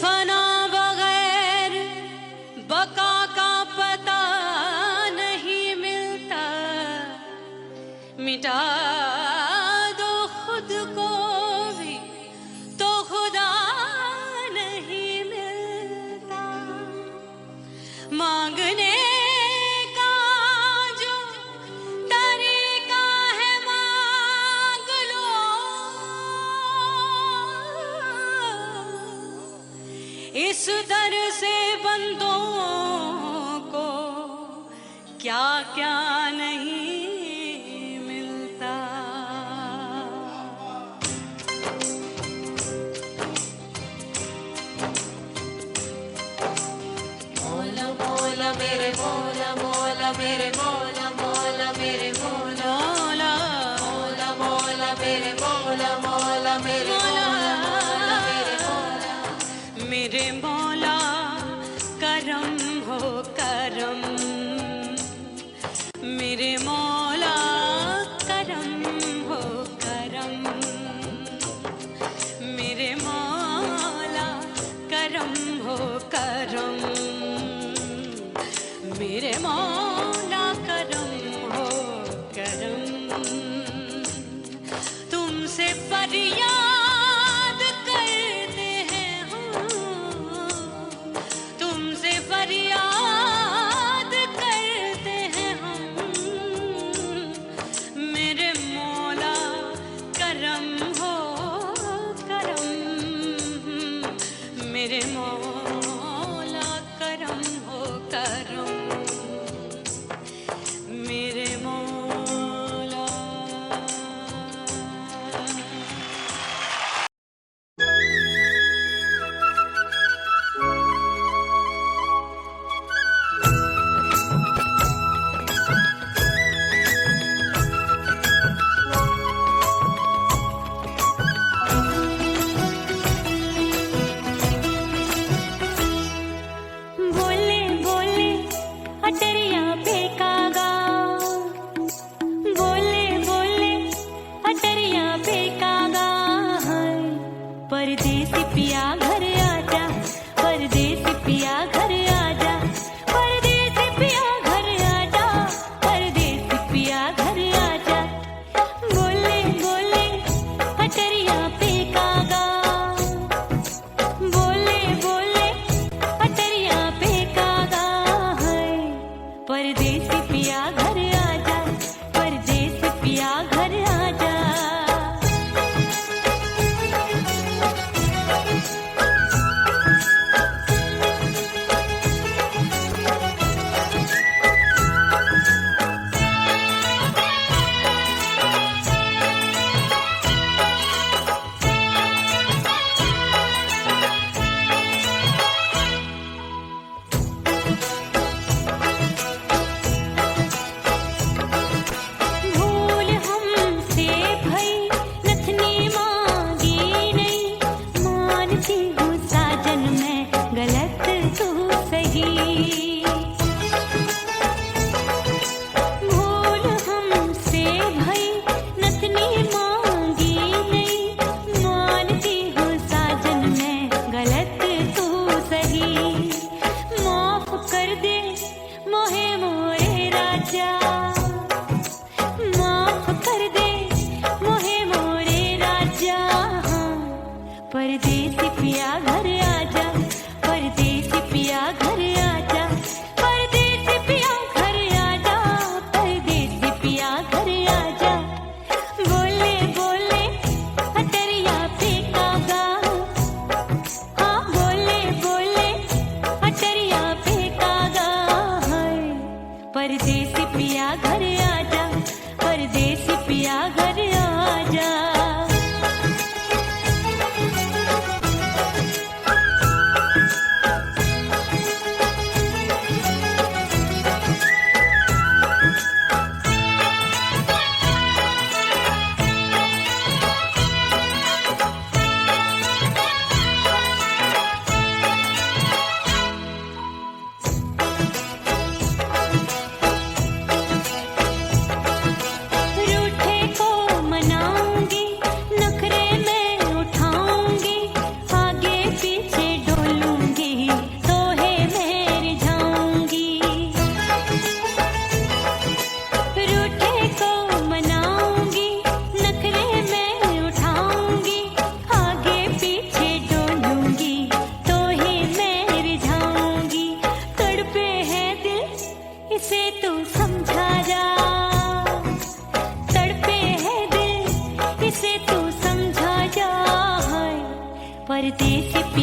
फना बगैर बका का पता नहीं मिलता, मिटा दो खुद को भी तो खुदा नहीं मिलता। मांगने का जो तरीका है मांग लो, इस दर से बंदों को क्या क्या नहीं मिलता। मौला मौला मेरे मौला, मौला मेरे मौला, मौला मेरे मौला, मौला मौला मेरे मौला, मौला मेरे मौला, मौला मेरे मौला। मेरे मौला करम हो करम, मेरे मौला करम हो करम, मेरे मौला करम हो करम, मेरे मौला करम हो करम। तुमसे फरियाद करते हैं हम, तुमसे फरियाद करते हैं हम, मेरे मौला करम हो करम, मेरे मौला करम हो करम, मेरे मौला। बोले बोले अटरिया पे कागा, बोले बोले अटरिया पे कागा, परदेसी पिया घर आजा, परदेसी पिया घर आजा, परदेसी पिया घर आजा, परदेसी पिया घर आजा। बोले बोले अटरिया पे कागा, बोले बोले अटरिया पे कागा, परदेसी पिया घर आजा, परदेसी पिया घर आजा। भूल हमसे भई नथनी मांगी नहीं, मानती हूँ साजन मैं गलत तू सही। भूल हमसे भई नथनी मांगी नहीं, मानती हूँ साजन मैं गलत तू सही। माफ कर दे मोहे मोरे राजा, माफ कर दे मोहे मोरे राजा, परदेसी पिया घर आजा, परदेसी पिया घर आजा, परदेसी पिया घर आजा, परदेसी पिया घर आजा। बोले बोले अटरिया पे कागा, हाँ बोले बोले अटरिया पे कागा, परदेसी पिया घर आजा, परदेसी पिया घर आजा।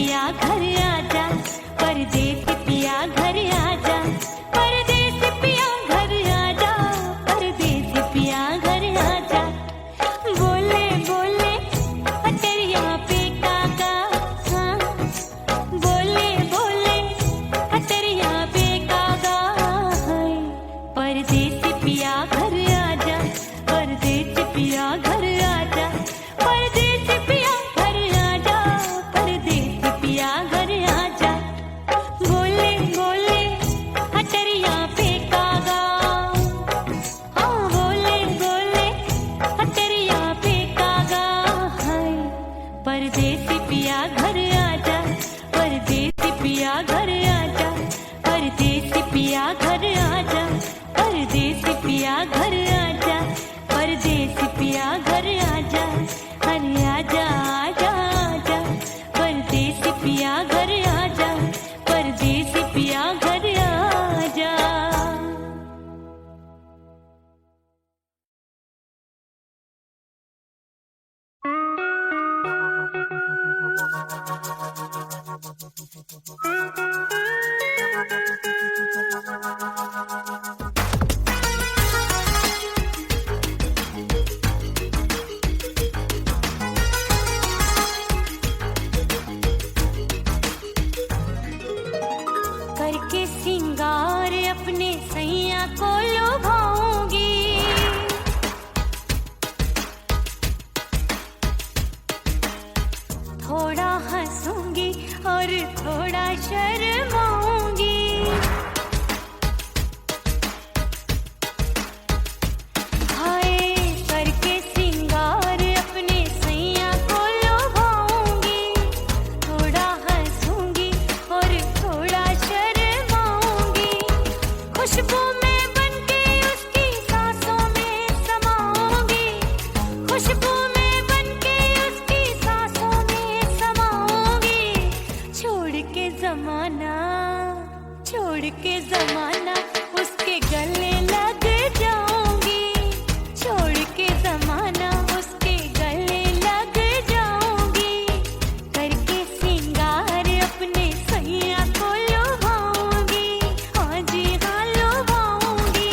पिया घर आजा, परदेसी पिया घर आजा, परदेसी पिया घर आजा, परदेसी पिया घर आजा। बोले बोले हटरिया पे काका, हाँ बोले बोले हटरिया पे काका, हाय परदेसी पिया घर आजा, परदेसी पिया घर आजा, परदेसी पिया घर आजा, परदेसी पिया घर आजा। बोले बोले हटरिया पे कागा, हाँ बोले बोले हटरिया पे कागा, हाय परदेसी पिया घर आजा, परदेसी पिया घर आजा, परदेसी पिया घर आजा, परदेसी पिया घर आजा, परदेसी पिया घर आजा, अरे आजा आजा आजा, परदेसी पिया घर आजा, परदेसी पिया घर आजा। करके सिंगार अपने सैया को लुभाऊंगी, थोड़ा हंसूंगी और थोड़ा शर्माऊंगी, हाय करके सिंगार अपने सैया को लुभाऊंगी, थोड़ा हंसूंगी और थोड़ा शर्माऊंगी, खुशबू में बनके उसकी सांसों में समाऊंगी, खुशबू में बनके उसकी सांसों में समाऊंगी, छोड़ के जमाना, छोड़ के जमाना उसके गले लग जाऊंगी, छोड़ के जमाना उसके गले लग जाऊंगी, करके सिंगार अपने सैया को लुभाऊंगी, हाँ जी हाँ लुभाऊंगी।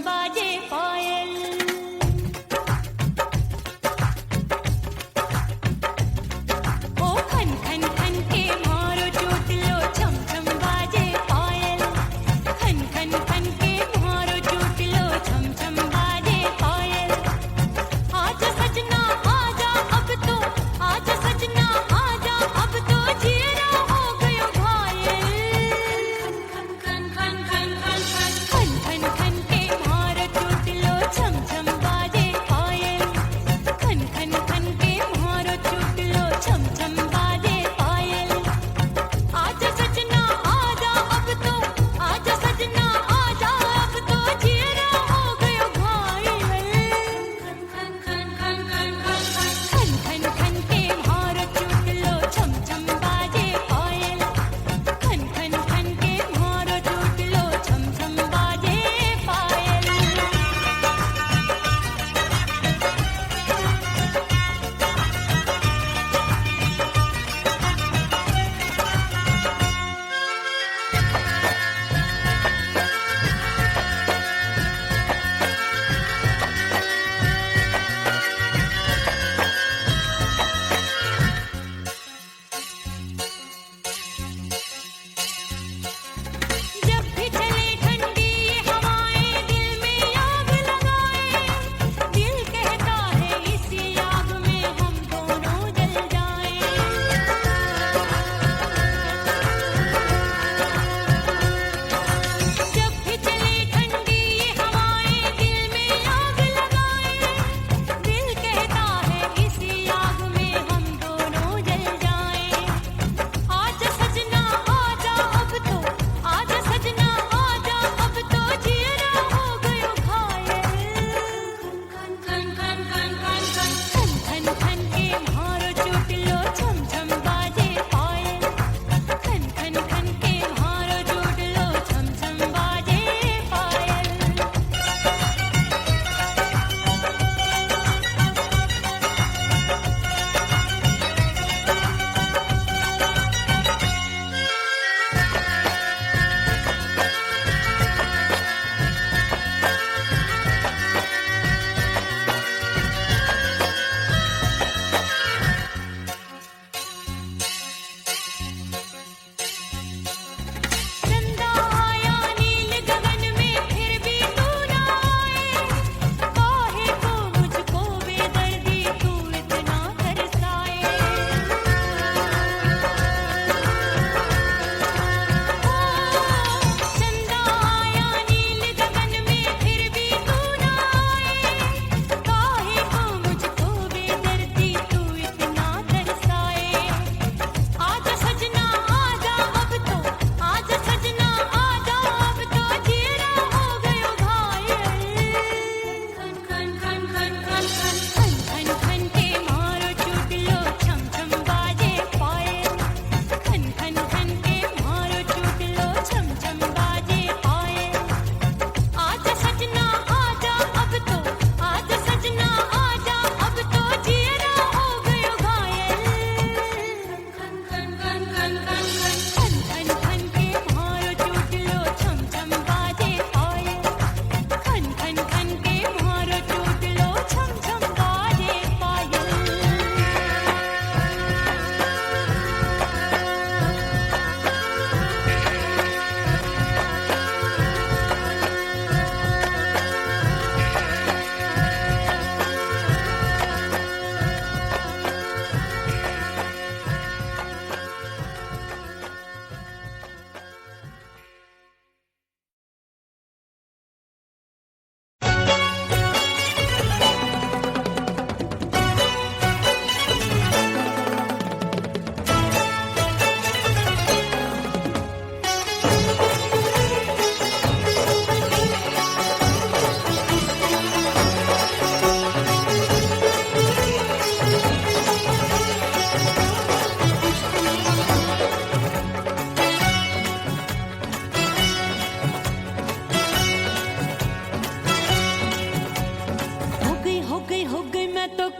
बाजे पायल। ओ खन खन खन के मारो चोट लो छम छम बाजे पायल। खन खन खन के मारो चोट लो छम छम बाजे पायल। आजा सजना आजा अब तो, आजा सजना आजा अब तो जीरा हो गयो घायल। खन खन खन खन खन खन खन खन के मारो चोट लो छम छम बाजे पायल। खन खन खन के मारो चोट लो छम छम बाजे पायल। आजा सजना आजा अब तो, आजा सजना आजा अब तो जीरा हो गयो घायल। खन खन खन खन खन खन खन खन के मारो चोट लो छम छम बाजे पायल। खन खन खन के मारो चोट लो छम छम बाजे पायल। जब भी चले ठंडी ये हवाएं दिल में आग लगाए। दिल कहता है इसी आग में हम दोनों जल जाएं। जब भी चले ठंडी ये हवाएं दिल में आग लगाए। दिल कहता है इसी आग में हम दोनों जल जाएं। आजा सजना आजा अब तो, आजा सजना आजा अब तो जीरा हो गयो घायल। खन खन खन खन खन खन खन खन के मारो चोट लो छम छम बाजे पायल। खन खन खन के मारो चोट लो छम छम बाजे पायल। चंदा आया नील गगन में फिर भी तू ना आए। काहे को मुझको बेदर्दी तू इतना तरसाए। चंदा आया नील गगन में फिर भी तू ना आए। काहे को मुझको बेदर्दी तू इतना तरसाए। आजा सजना आजा अब तो, आजा सजना आजा अब तो जीरा हो गयो घायल। खन खन खन खन खन खन खन खन के मारो चोट लो छम छम बाजे पायल। खन खन खन के मारो चोट लो छम छम बाजे पायल। आजा सजना आजा अब तो, आजा सजना आजा अब तो जीरा हो गयो घायल। खन खन खन खन खन खन खन खन के मारो चोट लो छम छम बाजे पायल। खन खन खन के मारो चोट लो छम छम बाजे पायल।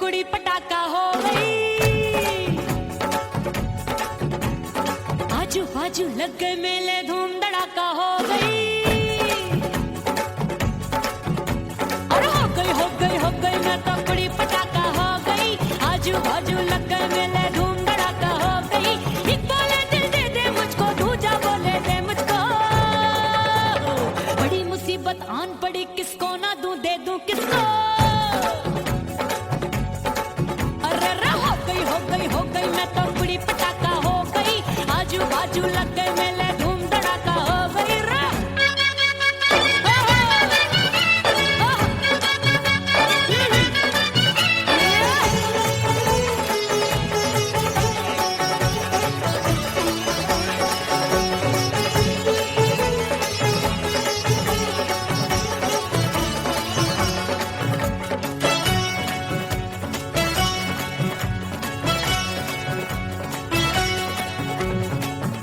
कुड़ी पटाखा हो गई। आजू बाजू लग गए मेले, धूम धड़ाका हो गई। पड़ी किसको ना दूं दे दूं किसको। अरे रे हो गई मैं तो बड़ी पटाखा हो गई, आजू बाजू लग गए मेले धूम धड़ाका हो गई रे।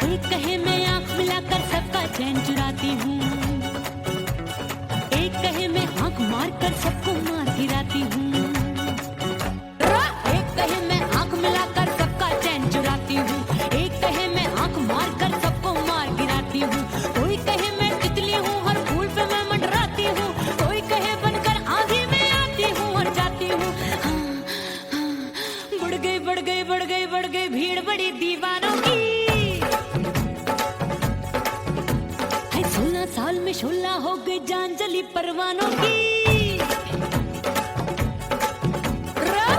एक कहे मैं आंख मिलाकर सबका चैन चुराती हूँ, एक कहे मैं आंख मारकर सबको मार गिराती हूँ। एक कहे मैं आंख मिलाकर सबका चैन चुराती हूँ, एक कहे मैं आंख मारकर सबको मार गिराती हूँ। कोई कहे मैं तितली हूँ हर फूल पे मैं मंडराती हूँ, कोई कहे बनकर आंधी में आती हूँ और जाती हूँ। बढ़ गई भीड़ बड़ी दीवानों की। 16 साल में शोला हो गई जान जली परवानों की।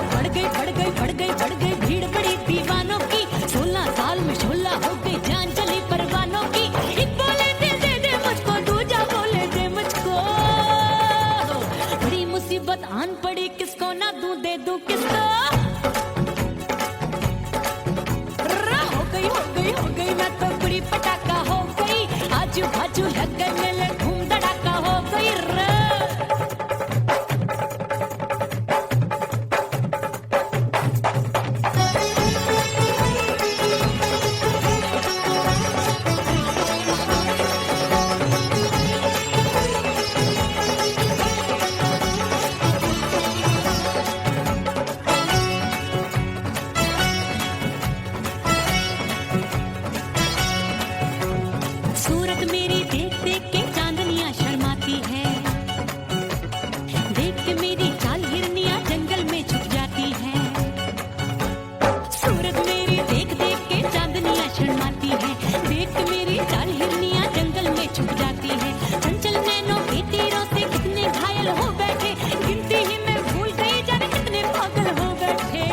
बढ़ गई भीड़ बड़ी दीवानों की। 16 साल में शोला हो गई जान जली परवानों की। एक बोले दिल दे दे मुझको, दूजा बोले दे मुझको। बड़ी मुसीबत आन पड़ी किसको ना दूं दे दूं किसको। हो गई मैं तो बड़ी पटाखा हो गई, आजू बाजू लग गए मेले धूम धड़ाका हो गई रे। सूरत मेरी देख देख के चांदनियां शर्माती है, देख के मेरी चाल हिरनियां जंगल में छुप जाती है। सूरत मेरी देख देख के चांदनियां शर्माती है, देख के मेरी चाल हिरनियां जंगल में छुप जाती है। चंचल नैनों के तीरों से कितने घायल हो बैठे, गिनती ही मैं भूल गई जाने कितने पागल हो बैठे।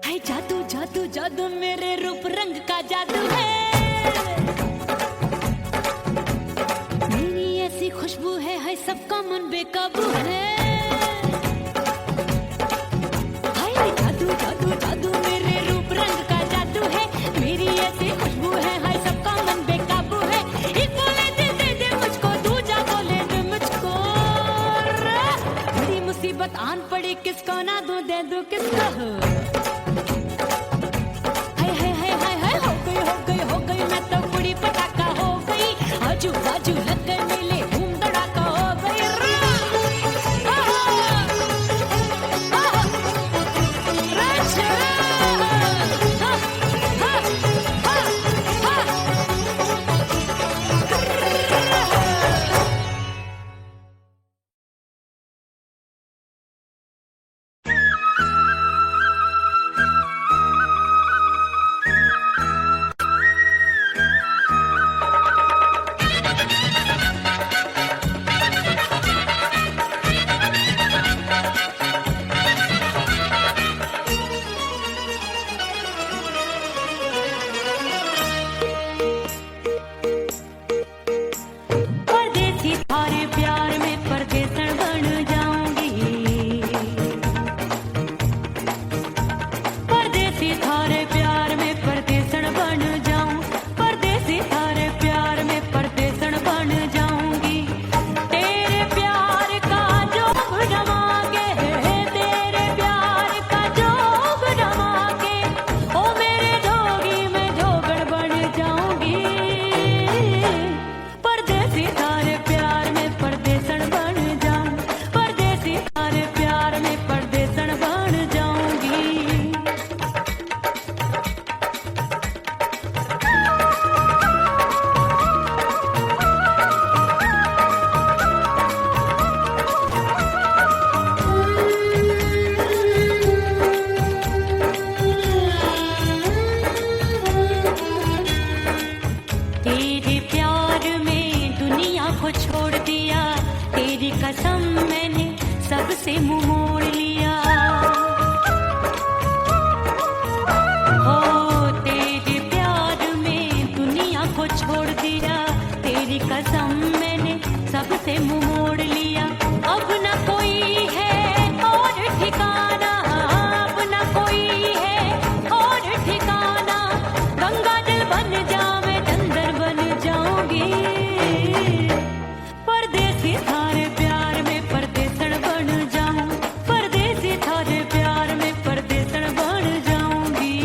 हाय जादू जादू जादू मेरे रूप रंग का जादू है, ऐसी खुशबू है हाय सबका मन बेकाबू है। हाय जादू जादू जादू मेरे रूप रंग का जादू है, मेरी ऐसी खुशबू है हाय सबका मन बेकाबू है। एक बोले दिल दे दे मुझको, दूजा बोले दे मुझको। बड़ी मुसीबत आन पड़ी किसको ना दूं दे दूं किसको। हो गई मैं तो बड़ी पटाखा हो गई, आजू बाजू लग गए मेले धूम धड़ाका हो गई रे। तेरी कसम मैंने सबसे मुंह मोड़ लिया। हो तेरे प्यार में दुनिया को छोड़ दिया। तेरी कसम मैंने सबसे मुंह मोड़ लिया। अब न कोई है और ठिकाना, अब न कोई है और ठिकाना। गंगा जल बन जावे चंदन बन जाऊंगी। परदेसी थारे प्यार में परदेसण बन जाऊं। परदेसी थारे प्यार में परदेसण बन जाऊंगी।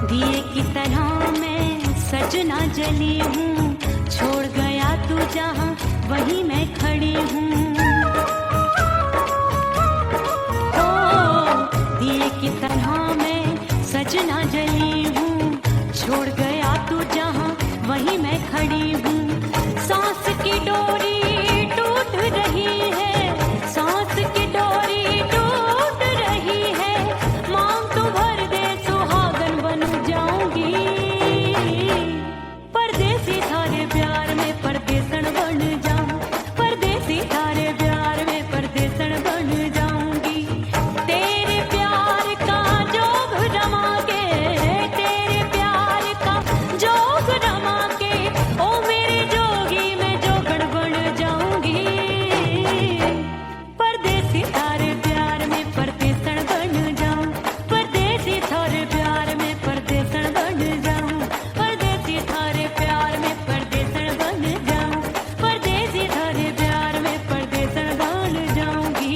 दिए की तरह मैं सजना जली हूँ। छोड़ गया तू जहाँ वहीं मैं खड़ी हूँ। ओ दिए की तरह मैं सजना जली हूँ। छोड़ गया तू जहाँ वहीं मैं खड़ी हूँ। सांस की डोरी टूट रही है। सांस की डोरी टूट रही है। मांग तू भर दे सुहागन बन जाऊंगी। परदेसी थारे प्यार में परदेसण बन जाऊं। परदेसी थारे प्यार में परदेसण बन जाऊंगी। तेरे प्यार का जोग रमा के, तेरे प्यार का जोग रमा के, ओ मेरे जोगी मैं जोगण बन जाऊंगी। परदेसी थारे प्यार में परदेसण बन जाऊं। परदेसी थारे प्यार में परदेसण बन जाऊं। परदेसी थारे प्यार में परदेसण बन जाऊं। परदेसी थारे प्यार में परदेसण बन जाऊंगी।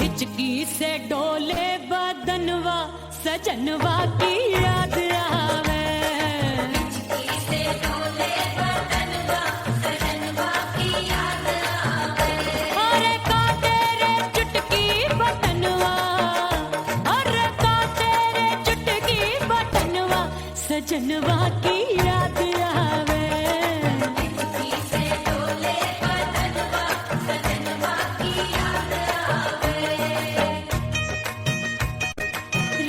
हिचकी से डोले बदनवा सजनवा की याद आवे। हिचकी से डोले बदनवा सजनवा की याद आवे। अरे का तेरे चुटकी बटनवा, अरे का तेरे चुटकी बटनवा सजनवा की याद आवे। हिचकी से डोले बदनवा सजनवा की याद आवे।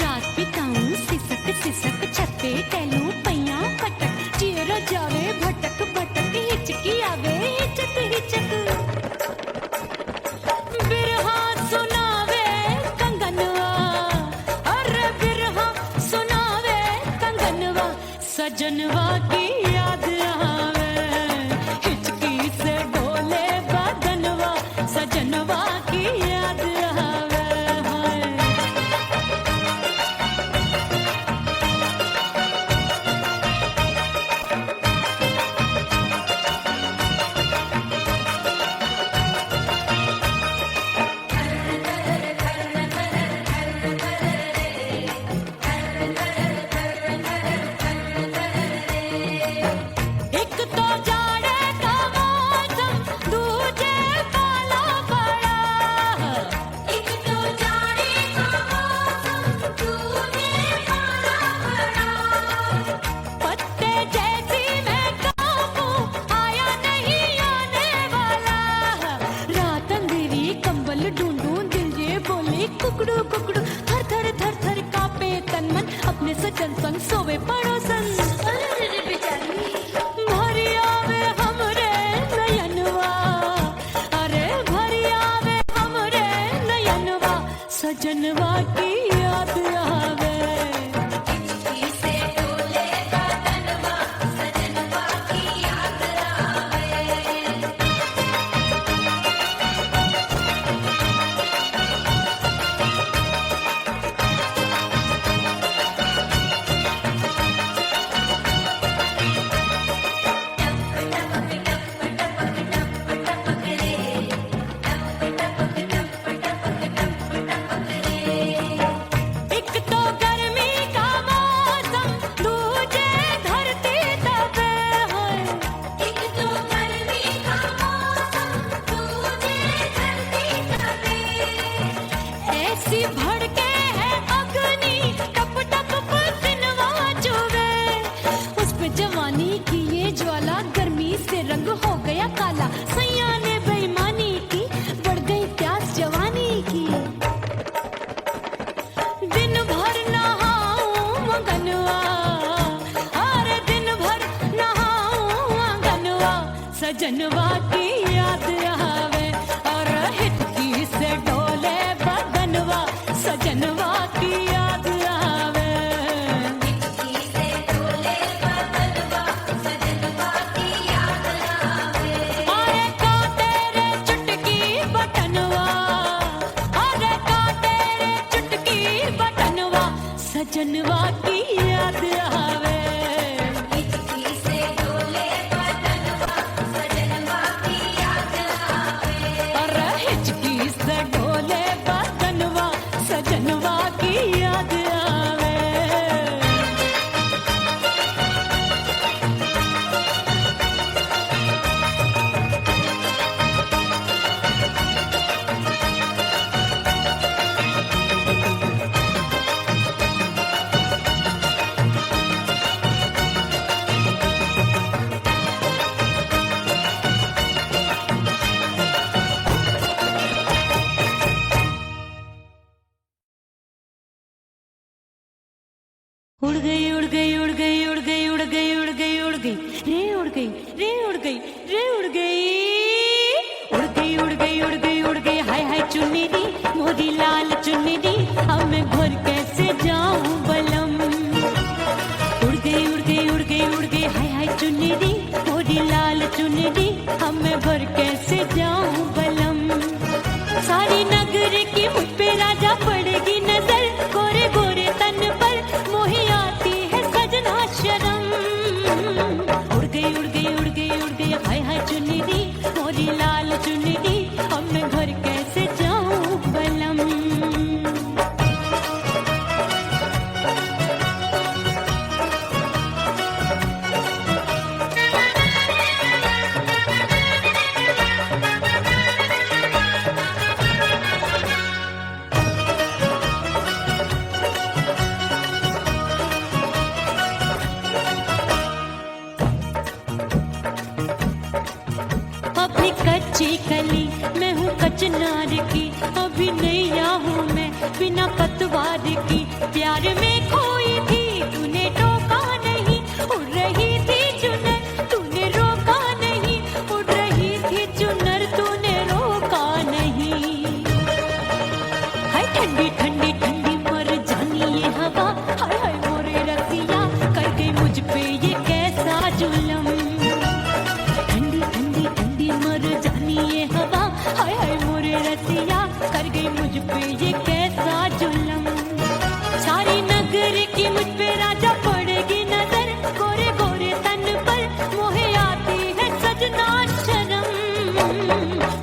रात बिताऊं सिसक सिसक छत्ते टैलूं पैया पटक। चिर जावे भटक भटक हिचकी आवे हिचक हिचक। बिरहा सुनावे कंगनवा, अरे बिरहा सुनावे कंगनवा सजनवा की याद आवे। हिचकी से डोले बदनवा सजनवा की याद आवे। हाय एक तो जाड़े का मौसम दूजे पाला पड़ा। कुकड़ू कुकड़ू थर थर थर थर कापे तन मन अपने सजन संग सोवे पड़ोसन। भरी आवे हमरे नयनवा, अरे भरी आवे हमरे नयनवा, सजनवा की याद आवे। भड़के है अग्नि टप टप पसीनवा चुवे, उस पे जवानी की ये ज्वाला गर्मी से रंग हो गया काला। सैया ने बेईमानी की बढ़ गई प्यास जवानी की। दिन भर नहाऊं मगनवा, अरे दिन भर नहाऊं मगनवा, सजनवा की याद आवे और हिचकी से डोले बदनवा, सजनवा की याद आवे। हिचकी से डोले बदनवा, सजनवा की याद आवे। अरे का तेरे चुटकी बटनवा, अरे का तेरे चुटकी बटनवा, सजनवा की याद आवे। हिचकी से डोले बदनवा, सजनवा की याद आवे। अरे हिचकी से डोले बदनवा, सजनवा की याद आवे। उड़ गई उड़ गई उड़ गई उड़ गई उड़ गई उड़ गई उड़ गई रे उड़ गई रे उड़ गई रे उड़ गई उड़ गई उड़ गई उड़ गई उड़ गई। हाय हाय चुन्नी दी मोरी लाल चुन्नी दी, अब मैं घर कैसे जाऊं बलम। उड़ गई उड़ गई उड़ गई उड़ गई हाय हाय चुन्नी दी मोरी लाल चुन्नी दी, अब मैं घर कैसे जाऊं बलम। सारी नगर की मुझ पे राजा पड़ेगी नजर, गोरे गोरे तन पर मोही आती है सजना शर्म। उड़ गई उड़ गई उड़ गई उड़ गई हाय हाय चुन्नी दी मोरी लाल चुन्नी दी, अब मैं घर कैसे जाऊं बलम। अभी कच्ची कली मैं हूँ कचनार की, अभी नैया हूँ मैं बिना पतवार की। प्यार में खोई थी तूने टोका नहीं, उड़ रही थी चुनर तूने रोका नहीं, उड़ रही थी चुनर तूने रोका नहीं। हाय ठंडी ठंडी ठंडी मर जानी ये हवा, हाय हाय मोरे रसिया कर गई मुझ पे ये कैसा जुलम। ठंडी ठंडी ठंडी मर जानी ये हवा, हाय हाय मोरे रसिया कर गई मुझ पे ये कैसा जुलम। सारी नगर की मुझ पे राजा पड़ेगी नजर, गोरे गोरे तन पर मोहे आती है सजना शर्म।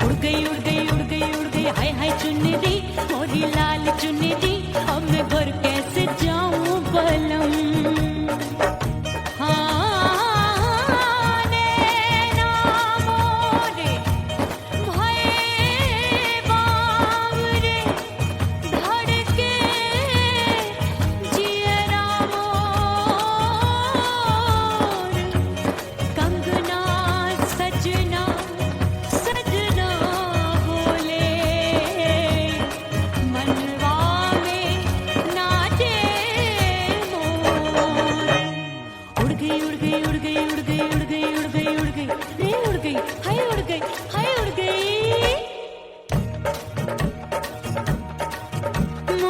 उड़ गई उड़ गई उड़ गई उड़ गई हाय हाय चुन्नी दी मोरी लाल चुन्नी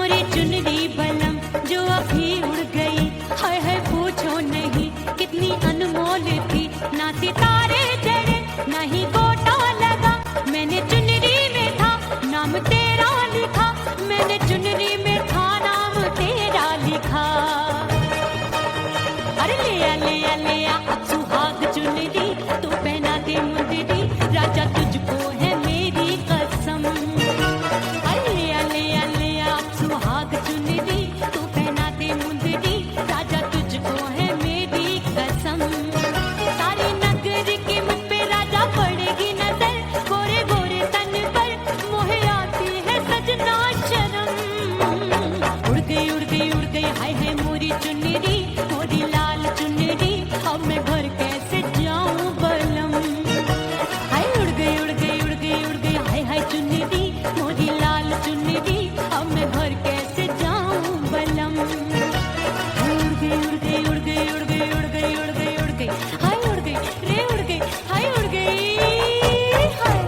मोरी चुनरी बलम जो अभी उड़ गई, हाय हाय पूछो नहीं कितनी अनमोल थी। ना सितारे जड़े ना ही गोटा लगा, मैंने चुनरी में था नाम तेरा लिखा, मैंने चुनरी में था नाम तेरा लिखा। अरे ले आ अब सुहाग चुनरी, तू पहना दे मुंदरी, राजा तुझको है मेरी कसम। अरे ले आ अब सुहाग चुनरी, तू पहना दे मुंदरी, राजा तुझको है मेरी कसम। सारे नगर की मुझ पे राजा पड़ेगी नजर, गोरे गोरे तन पर मोहे आती है सजना शर्म। उड़ गई हाय हाय मोरी चुनरी, मोरी लाल चुनरी, अब मैं घर कैसे जाऊं बलम। हाय उड़ गई हाय हाय चुनरी, मोरी लाल चुनरी, अब मैं घर कैसे जाऊं बलम। उड़ गई हाय उड़ गई रे उड़ गई हाय उड़ गई हाय।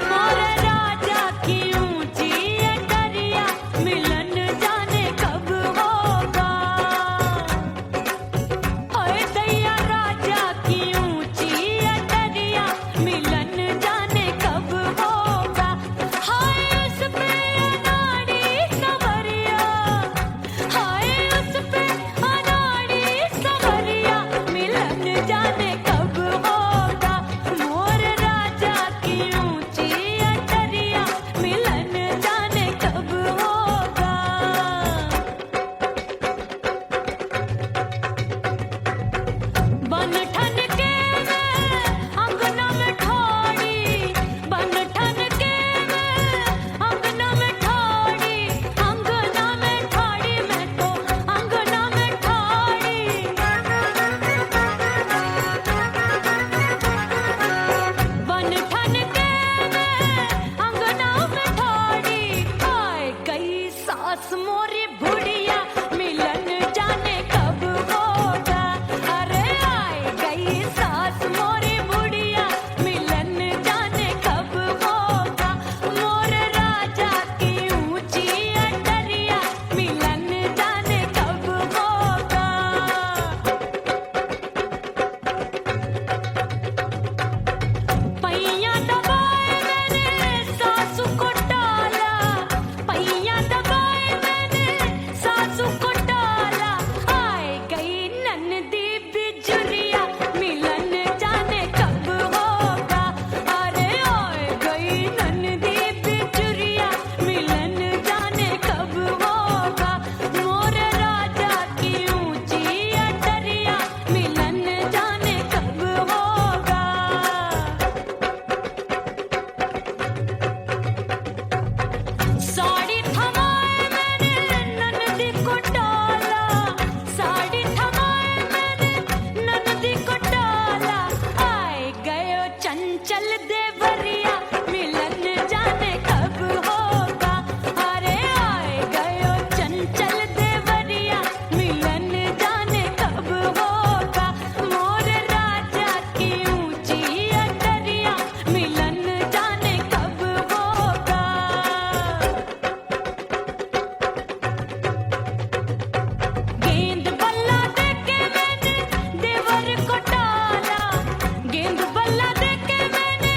मोरे राजा की ऊंची अटरिया, मिलन जाने कब होगा। हाय दैया राजा की ऊंची अटरिया, मिलन जाने कब होगा। हाय उस पे अनाड़ी सवरिया, हाय उस पे अनाड़ी सवरिया, मिलन जाने कब होगा। मोर राजा की ऊंची अटरिया, मिलन जाने कब होगा। बन ठन के मैं अंगना में ठाड़ी, बन ठन के मैं अंगना में ठाड़ी, अंगना में ठाड़ी, मैं तो अंगना में ठाड़ी। बन ठन के मैं अंगना में ठाड़ी, आए गई सास मोरी बुढ़िया, मिलन जाने कब होगा। अरे आए गई सास मोरी बुढ़िया, मिलन जाने कब होगा। मोर राजा की ऊंची अटरिया, मिलन जाने कब होगा। पैया दबाए मैंने सासू को टाला, पैया दबाए मैंने सासू को टाला, आए गई ननदी बिजुरिया, मिलन जाने कब होगा। अरे आए गई ननदी बिजुरिया, मिलन जाने कब होगा। मोर राजा की ऊंची अटरिया, मिलन जाने कब होगा। साड़ी थमाए मैंने ननदी को डाला, साड़ी थमाए मैंने ननदी को डाला, आए गयो चंचल देवरिया, मिलन जाने कब होगा। अरे आए गयो चंचल देवरिया, मिलन जाने कब होगा। मोर राजा की ऊंची अटरिया, मिलन जाने कब होगा। गेंद बल्ला देके मैंने देवर को टाला, गेंद बल्ला देके मैंने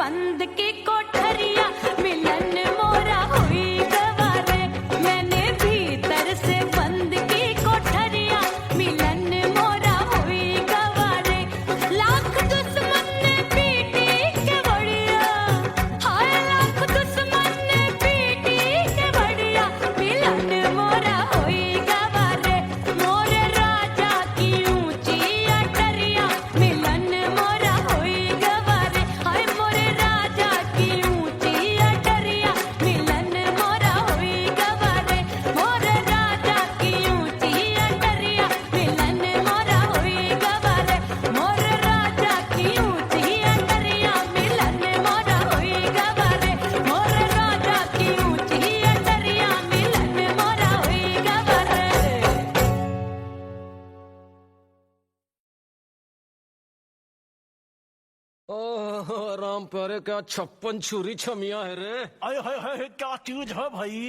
बंद की कोठरिया मिलन मोरा हुई गवारे मैंने भीतर से बंद की कोठरिया मिलन मोरा हुई गवारे लाख दुश्मन ने पीटी के बढ़िया हाय लाख दुश्मन ने पीटी के बढ़िया मिलन मोरा हुई गवारे मोरे राजा की ऊंची अटरिया मिलन मोरा हुई गवारे हाय मोरे राजा की ऊंची अटरिया मिलन मोरा हुई गवारे मोरे राजा की ऊंची अटरिया मिलन मोरा हुई गवारे मोरे राजा की ऊंची अटरिया मिलन मोरा हुई गवारे मोरे राजा की ऊंची अटरिया मिलन मोरा हुई गवारे ओह राम प्यारे क्या 56 छुरी छमिया है रे। हाय हाय हाय क्या चीज है भाई।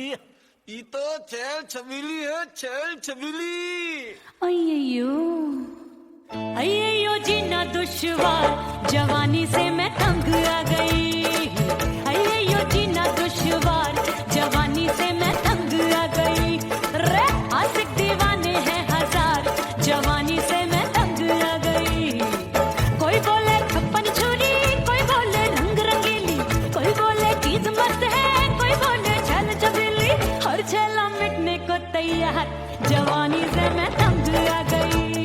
ये तो चैल छबीली है, चैल छबीली। अय्यो अय्यो जीना दुश्वार जवानी से मैं तंग आ गई अय्यो जीना दुश्वार जवानी से मैं तंग आ गई रे आशिक दीवाने हैं हजार जवानी से मैं तंग आ गई कोई बोले 56 छुरी कोई बोले रंग रंगीली कोई बोले चीज मस्त है कोई बोले छल छबीली हर छला मिटने को तैयार जवानी से मैं तंग आ गई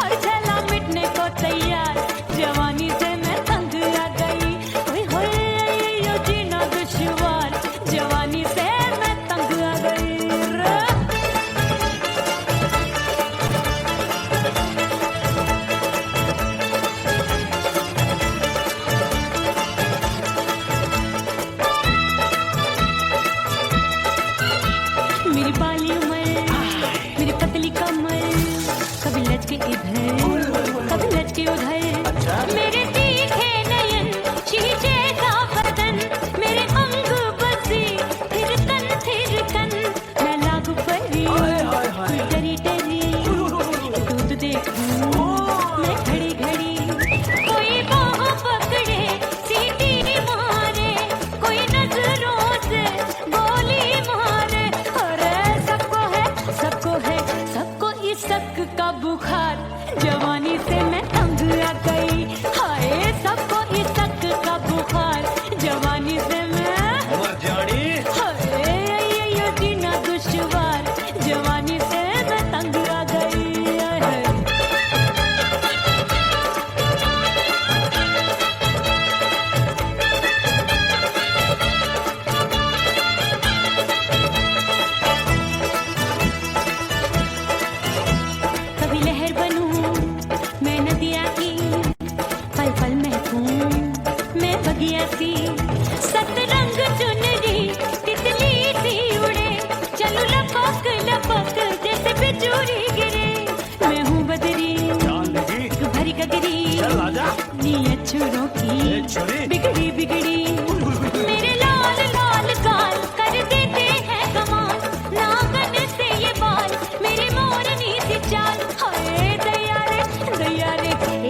हर छला मिटने को तैयार जवानी से मैं तंग आ गई ओए होए यो जीना दुश्वार जवानी से मैं तंग आ गई रे। मेरी बाली उमर मेरी पतली कमर कभी लचके इधर कभी लचके उधर मेरे तीखे नयन शीशे का बदन मेरे अंग बसी थिरकन थिरकन मैं लागू परी डरी डरी दूध देखूं मैं घड़ी घड़ी कोई बाह पकड़े सीटी मारे कोई नजरों से गोली मारे अरे सबको है इसक का बुखार जवानी से मैं तंग आ गई हाय सबको इसक का बुखार जवानी से मैं उमर जानी हाय ये जीना दुश्वार जवानी से मैं तंग आ गई हाय। कभी लहर बनूं मैं नदिया की पल पल महकूं मैं बगिया सी सतरंग चुनरी तितली सी उड़े चलूं लपक लपक जैसे बिजूरी गिरे मैं हूँ बदरी जान लगी भरी गगरी चल आजा नीयत छुरों की छुरी बिगड़ी बिगड़ी मेरे लाल लाल गाल कर देते हैं कमाल नागन से ये बाल मेरी मोरनी सी चाल हाय दया रे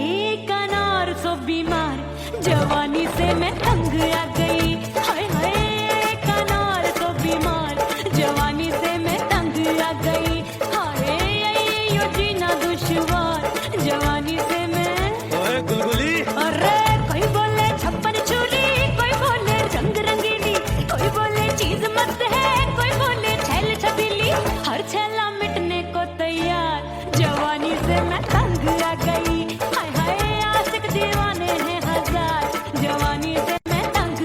एक अनार सो बीमार जवानी से मैं तंग आ गई हाय हाय एक अनार सो बीमार जवानी से मैं तंग आ गई हाय यो जीना दुश्वार जवानी से मैं ओए गुलगुली अरे कोई बोले 56 छुरी कोई बोले रंग रंगीली कोई बोले चीज मस्त है कोई बोले छल छबीली हर छला मिटने को तैयार जवानी से मैं तंग आ गई हाय हाय आशिक दीवाने हैं हजार जवानी से मैं तंग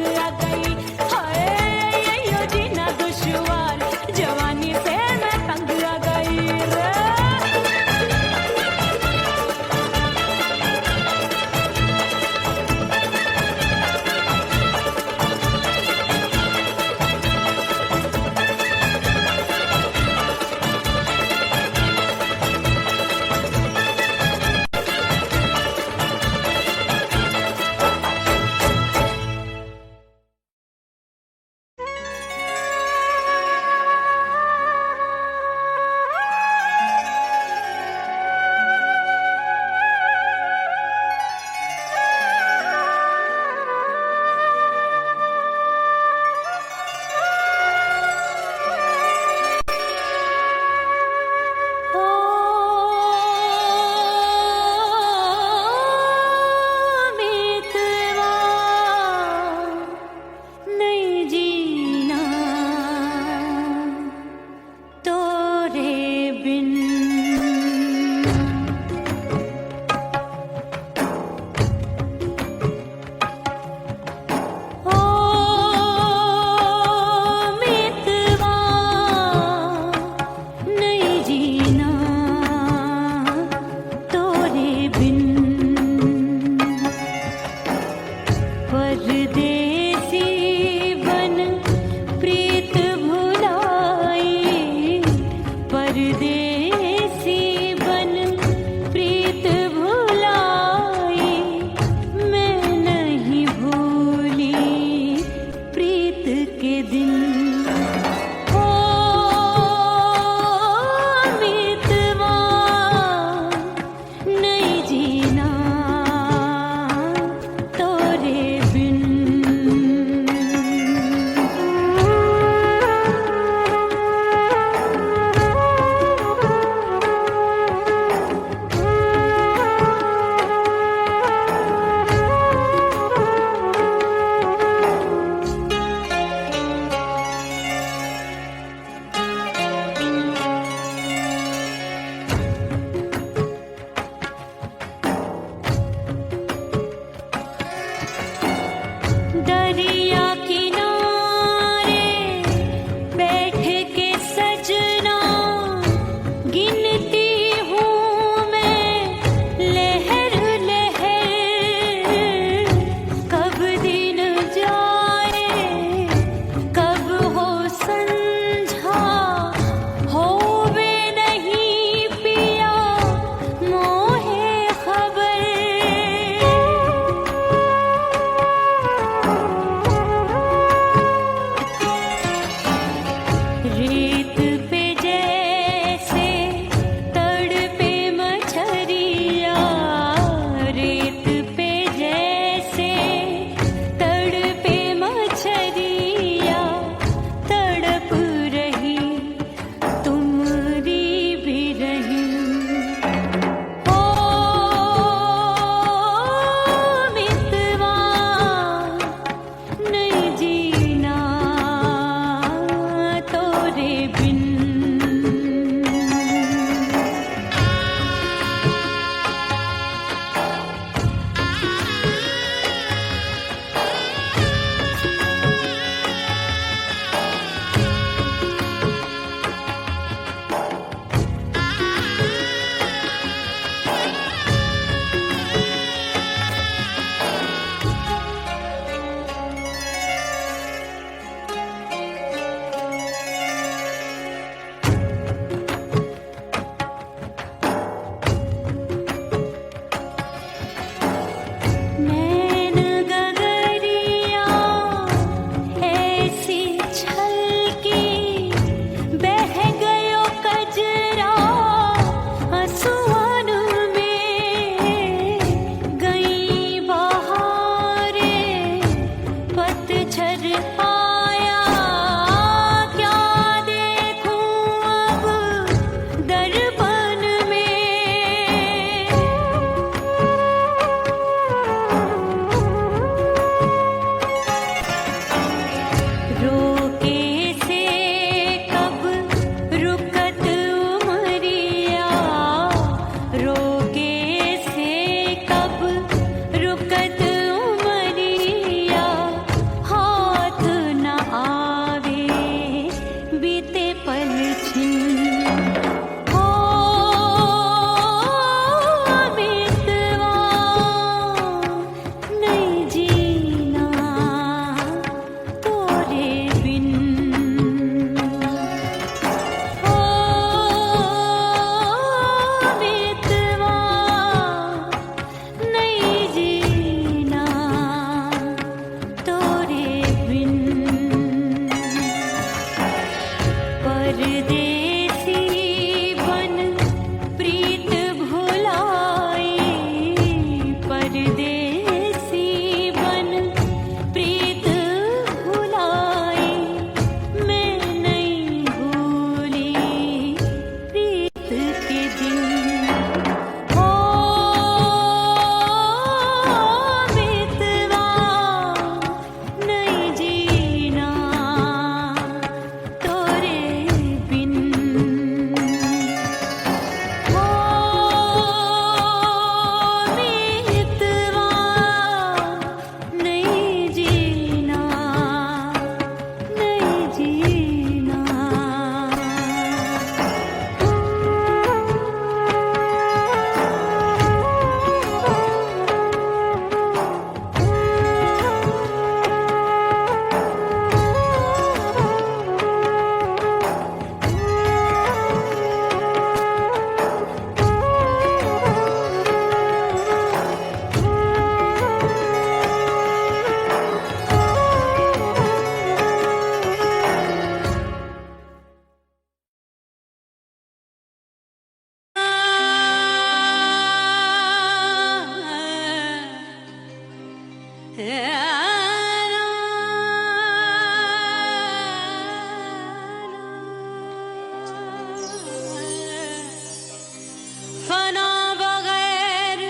फना बगैर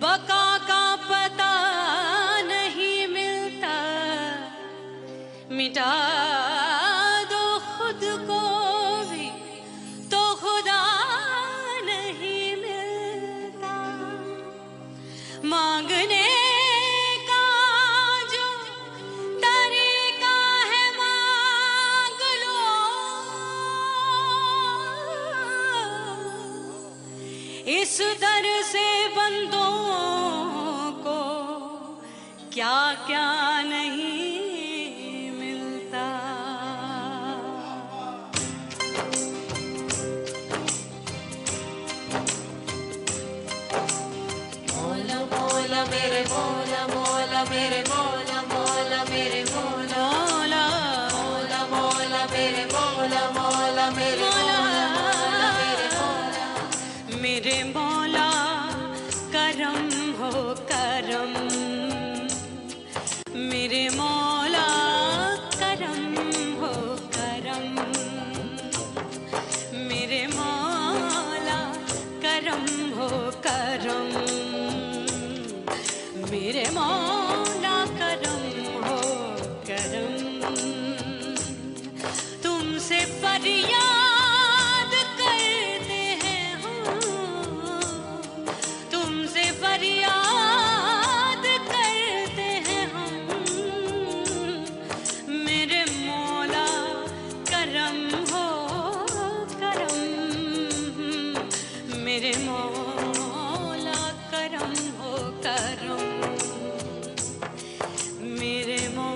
बका का पता नहीं मिलता, मिटा दो खुद को भी तो खुदा नहीं मिलता। मांगने का जो तरीका है मांग लो, इस दर से बंदों को क्या क्या नहीं मिलता। मौला मौला मेरे मौला मौला मेरे मौला मौला मेरे मौला मौला मौला मेरे मौला मौला मेरे मौला मेरे मौला मेरे मौला करम हो करम, मेरे मौला करम हो करम, मेरे मौला करम हो करम, मेरे मौला करम हो करम। तुमसे फरियाद करते हैं हम, तुमसे फरियाद करते हैं हम, मेरे मौला करम हो करम, मेरे मौला करम हो करम, मेरे मौला।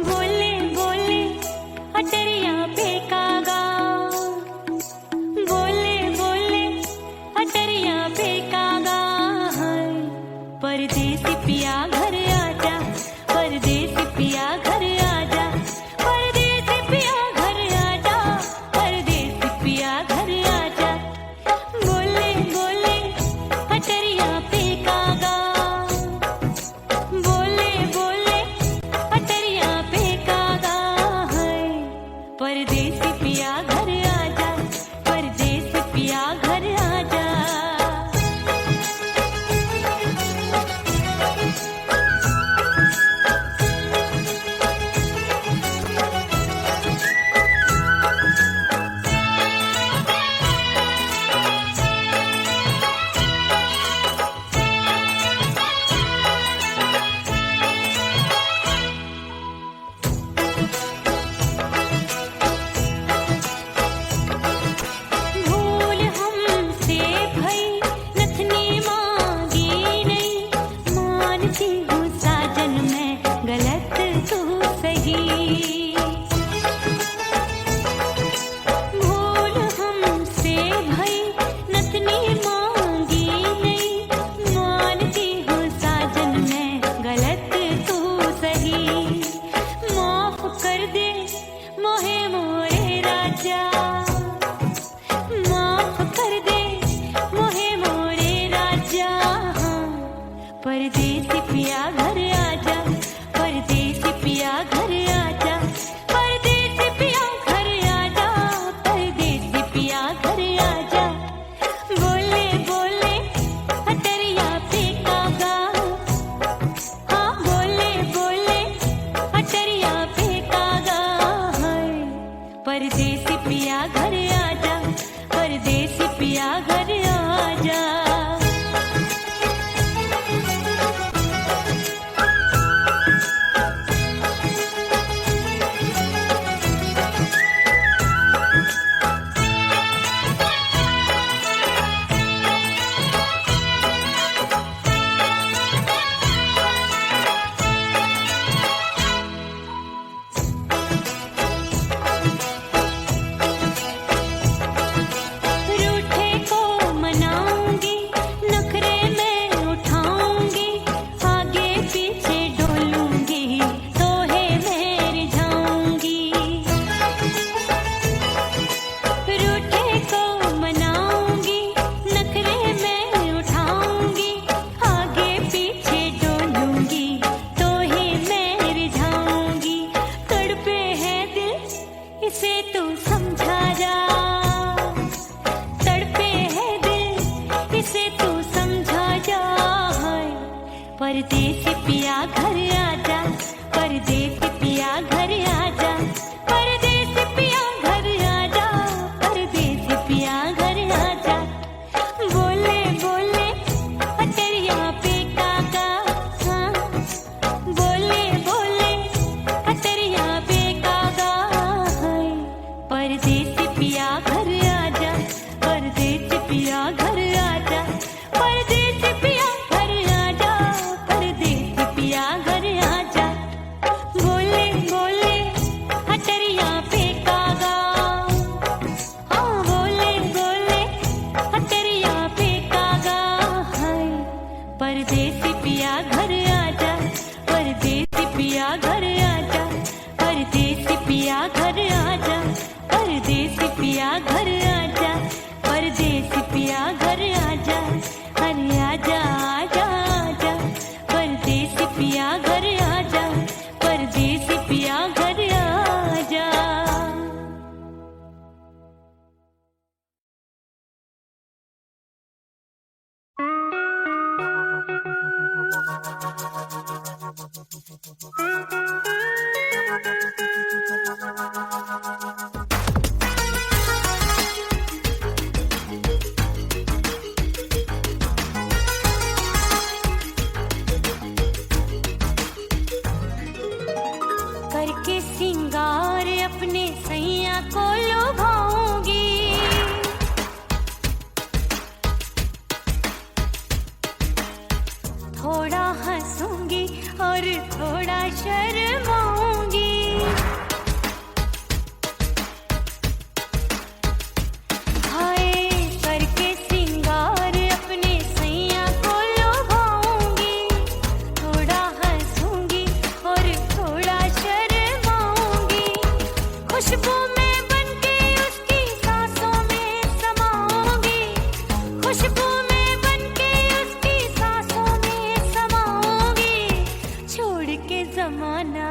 बोले बोले अटरिया फेंकागा, बोले बोले अटरिया फेंकागा, परदेसी पिया घर आजा, परदेसी पिया घर आजा, परदेसी पिया घर आजा, परदेसी पिया घर आजा। बोले बोले अटरिया फेंकागा, बोले बोले अटरिया फेंकागा, परदेसी पिया घर आजा, परदेसी पिया घर आजा। भूल हमसे भई नथनी मांगी नहीं, मानती हूँ साजन मैं गलत तू सही। भूल हमसे भई नथनी मांगी नहीं, मानती हूँ साजन मैं गलत तू सही। माफ कर दे मोहे मोरे राजा, माफ कर दे मोहे मोरे राजा, परदेसी पिया घर आजा, परदेसी पिया घर आजा, परदेसी पिया घर आजा, परदेसी पिया घर आजा। बोले बोले अटरिया फेंकागा, हाँ बोले बोले अटरिया फेंकागा, परदेसी पिया घर आजा, परदेसी पिया घर आजा। परदेसी पिया घर आजा, परदेसी पिया घर आजा, परदेसी पिया घर आजा, परदेसी पिया घर आजा। बोले बोले अटरिया पे काका, हाँ बोले बोले अटरिया पे काका, हाय परदेसी पिया घर आजा, परदेसी पिया घर आजा, परदेसी पिया घर आजा, परदेसी पिया घर आजा। बोले बोले अटरिया पे कागा, हाँ बोले बोले अटरिया पे कागा, हाय परदेसी पिया घर आजा, परदेसी पिया घर आजा, परदेसी पिया घर आजा, परदेसी पिया घर आजा, परदेसी पिया घर आजा, अरे आजा आजा आजा, परदेसी पिया घर आजा, परदेसी पिया घर आजा। करके सिंगार अपने सैया को लुभाऊंगी, थोड़ा हंसूंगी और थोड़ा शर्माऊंगी। हाय करके सिंगार अपने सैया को लुभाऊंगी, थोड़ा हंसूंगी और थोड़ा शर्माऊंगी। खुशबू में बनके उसकी सांसों में समाऊंगी, खुशबू में बनके उसकी सांसों में समाऊंगी। छोड़ के जमाना,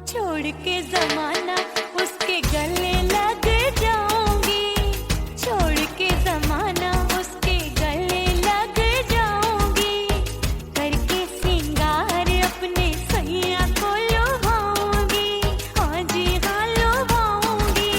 छोड़ के जमाना उसके गले लग जाऊंगी, छोड़ के जमाना उसके गले लग जाऊंगी। करके सिंगार अपने सैया को लुभाऊंगी, हाँ जी हाँ लुभाऊंगी।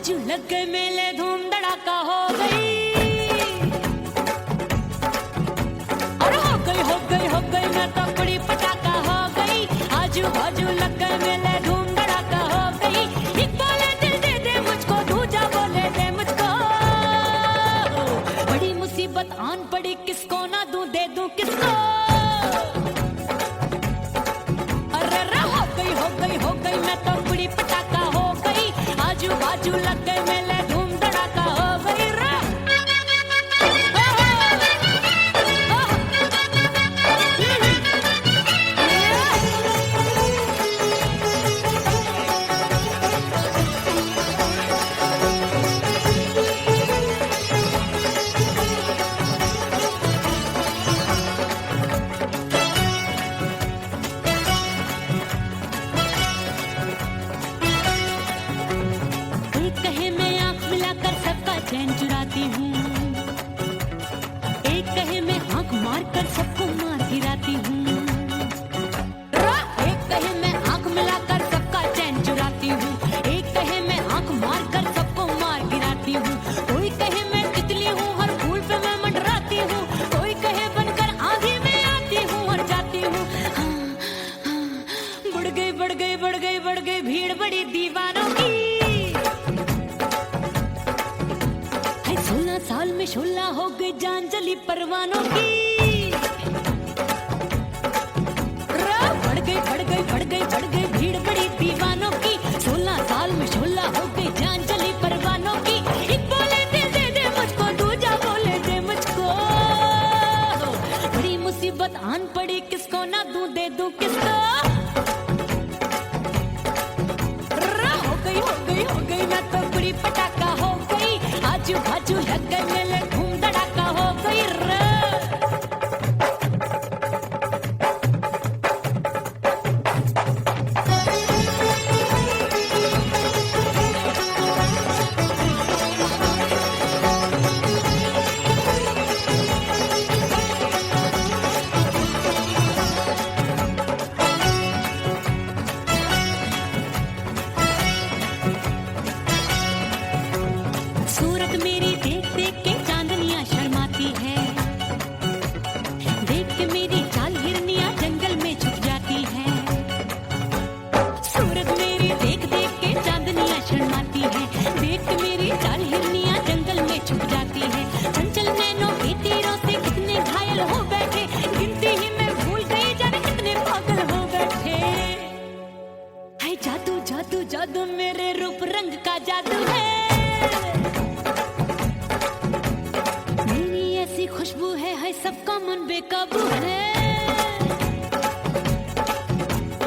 बाजू लग गए मेले धूम धड़ाका हो गई। और हो गई मैं तो बड़ी पटाखा हो गई। आजू बाजू लग गए मेले धूम धड़ाका हो गई। एक बोले दिल दे दे मुझको, दूजा बोले दे मुझको। बड़ी मुसीबत आन पड़ी, किसको ना दूं दे दूं किसको। हो गई मैं तो बड़ी पटाखा हो गई। आजू बाजू लग गए मेले धूम धड़ाका हो गई रा। चैन चुराती हूँ, एक कहे मैं आंख मार कर सबको मार गिराती हूँ। एक कहे मैं आंख मिलाकर सबका चैन चुराती हूँ, एक कहे मैं आंख मार कर सबको मार गिराती हूँ। कोई कहे मैं तितली हूँ, हर फूल पे मैं मंडराती हूँ। कोई कहे बनकर आंधी में आती हूँ और जाती हूँ। बढ़ गई भीड़ बड़ी दीवानों की। 16 साल में शोला हो गई जान जली परवानों की। बढ़ गई भीड़ बड़ी दीवानों की। 16 साल में शोला हो गई जान जली परवानों की। एक बोले दिल दे दे मुझको, दूजा बोले दे मुझको। बड़ी मुसीबत आन पड़ी, किसको ना दूं दे दूं किसको। हो गई मैं तो बड़ी पटाखा हो गई। आजू बाजू लग गए मेले धूम धड़ाका हो गई रे। सूरत मेरी देख देख के चांदनियां शर्माती है। देख के मेरी चाल हिरनियां जंगल में छुप जाती है। सूरत मेरी देख देख के चांदनियां शर्माती है। देख के मेरी चाल हिरनियां जंगल में छुप जाती है। चंचल नैनों के तीरों से कितने घायल हो बैठे, गिनती ही मैं भूल गई जाने कितने पागल हो बैठे। है जादू जादू जादू मेरे रूप रंग का जादू है। खुशबू है सबका मन बेकाबू है।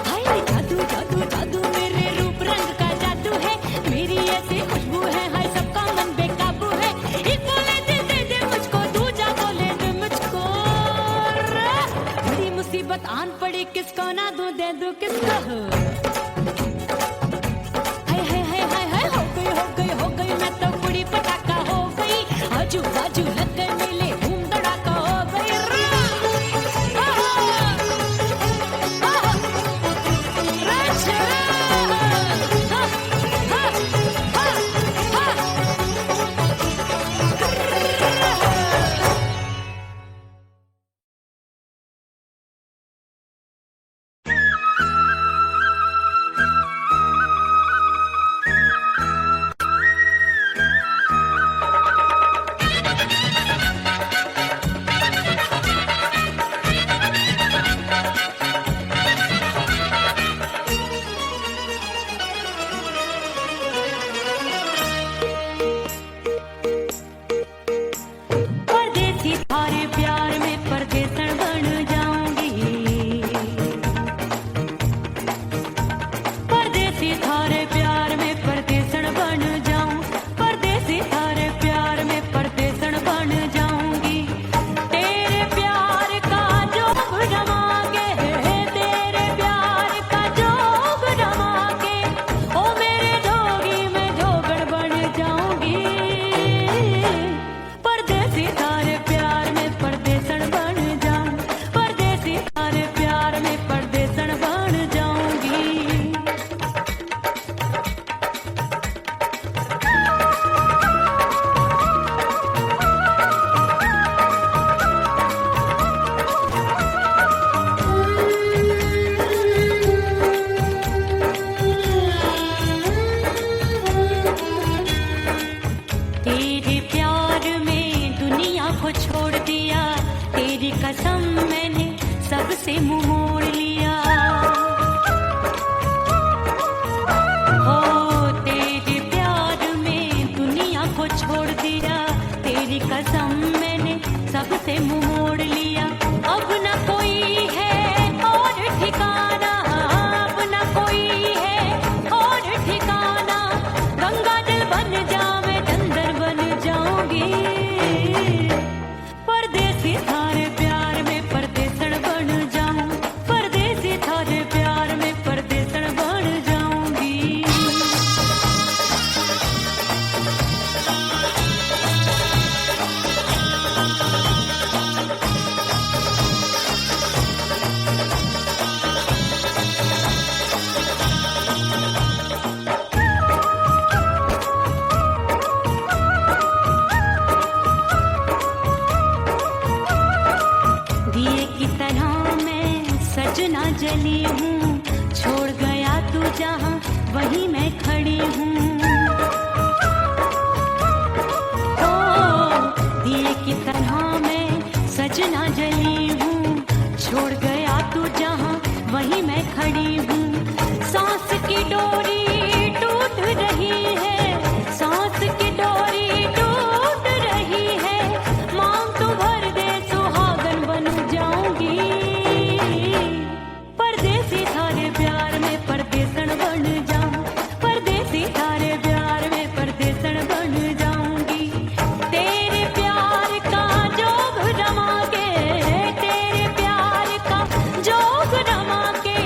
हाय जादू जादू जादू मेरे रूप रंग का जादू है। मेरी ऐसी खुशबू है सबका मन बेकाबू है। एक बोले दिल दे दे मुझको, दूजा बोले दे मुझको। बड़ी मुसीबत आन पड़ी, किसको ना दूं दे दूं किसको। हो गई मैं तो बड़ी पटाखा हो गई। आजू बाजू लग गए मेले धूम धड़ाका हो गई रा। सजना जली हूँ, छोड़ गया तू जहाँ वहीं मैं खड़ी हूँ। ओ दिए की तरह मैं सजना जली हूँ, छोड़ गया तू जहाँ वहीं मैं खड़ी हूँ। सांस की डोरी टूट रही है, सांस की डोरी टूट रही है, मांग तू भर दे सुहागन बन जाऊंगी। परदेसी थारे प्यार में परदेसन बन जाऊं, परदेसी थारे प्यार में परदेसन बन जाऊंगी। तेरे प्यार का जोग रमा के, तेरे प्यार का जोग रमा के,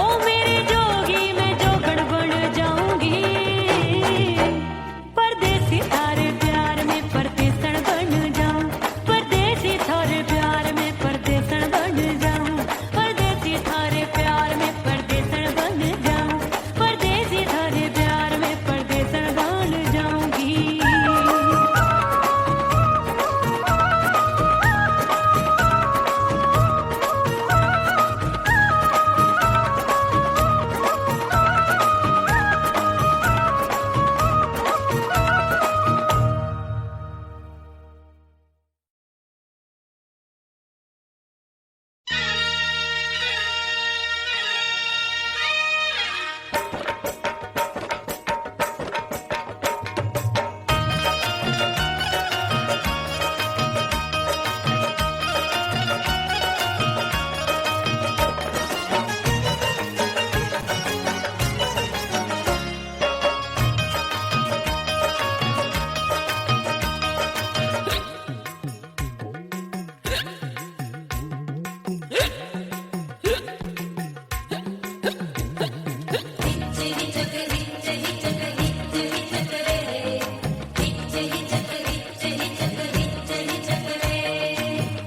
ओ मेरे जोगी मैं जोगण बन जाऊंगी। परदेसी थारे प्यार में परदेसन बन जाऊं, परदेसी थारे प्यार में परदेसन बन जाऊं, परदेसी थारे प्यार में परदेसन बन जाऊं, परदेसी थारे प्यार में परदेसन बन जाऊंगी।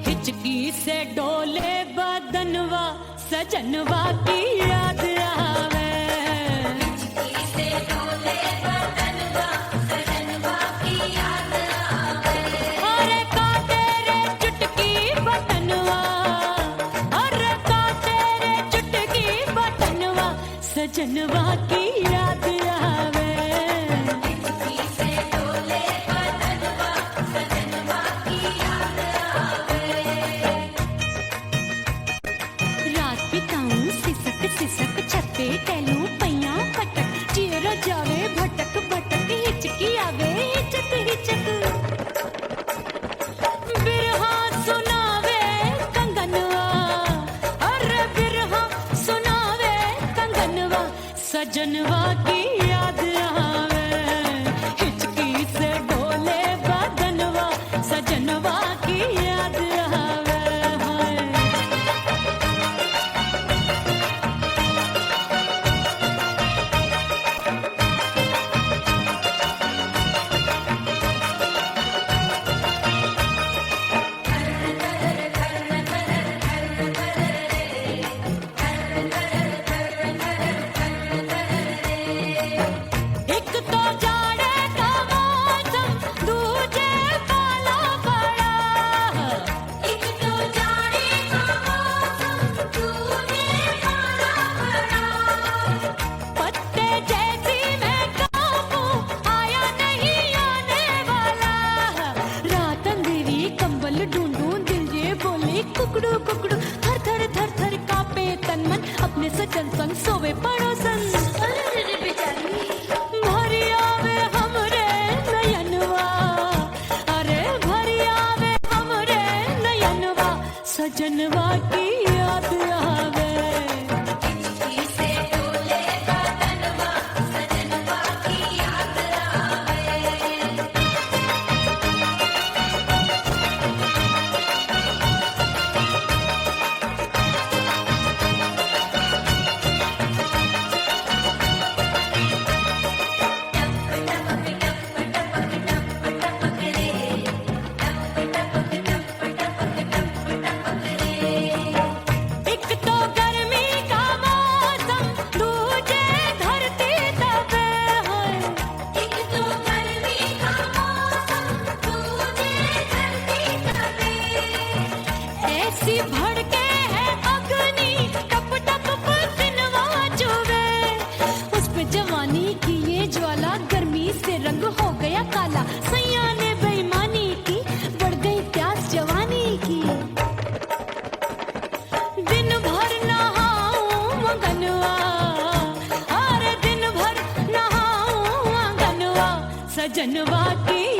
हिचकी से डोले बदनवा सजनवा की याद आवे, हिचकी से डोले बदनवा सजनवा की याद आवे। अरे का तेरे चुटकी बटनवा, अरे का तेरे चुटकी बटनवा सजनवा की याद आवे। हिचकी से डोले बदनवा सजनवा की याद आवे। रात बिताऊं सिसक सिसक छत पे टहलूं पैया पटक, चेहरा जावे भटक भटक, हिचकी आवे हिचक हिचक। बिरहा सुनावे कंगनवा, अरे बिरहा सुनावे कंगनवा सजनवा की याद आवे। हिचकी से डोले बदनवा सजनवा की याद आवे। हाय एक तो जाड़े का मौसम, दूजे पाला पड़ा। एक तो जाड़े का मौसम, दूजे पाला पड़ा। पत्ते जैसी मैं कांपूं, आया नहीं आने वाला। रात अंधेरी कंबल ढूंढूं, दिल ये बोले कुकड़ू कुकड़ू, थर थर थर थर कांपे तन मन, अपने सजन संग सोवे पड़ोसन। भरी आवे हमरे नयनवा, अरे भरी आवे हमरे नयनवा सजनवा की याद आवे। हिचकी से डोले बदनवा सजनवा की याद आवे। जनवा की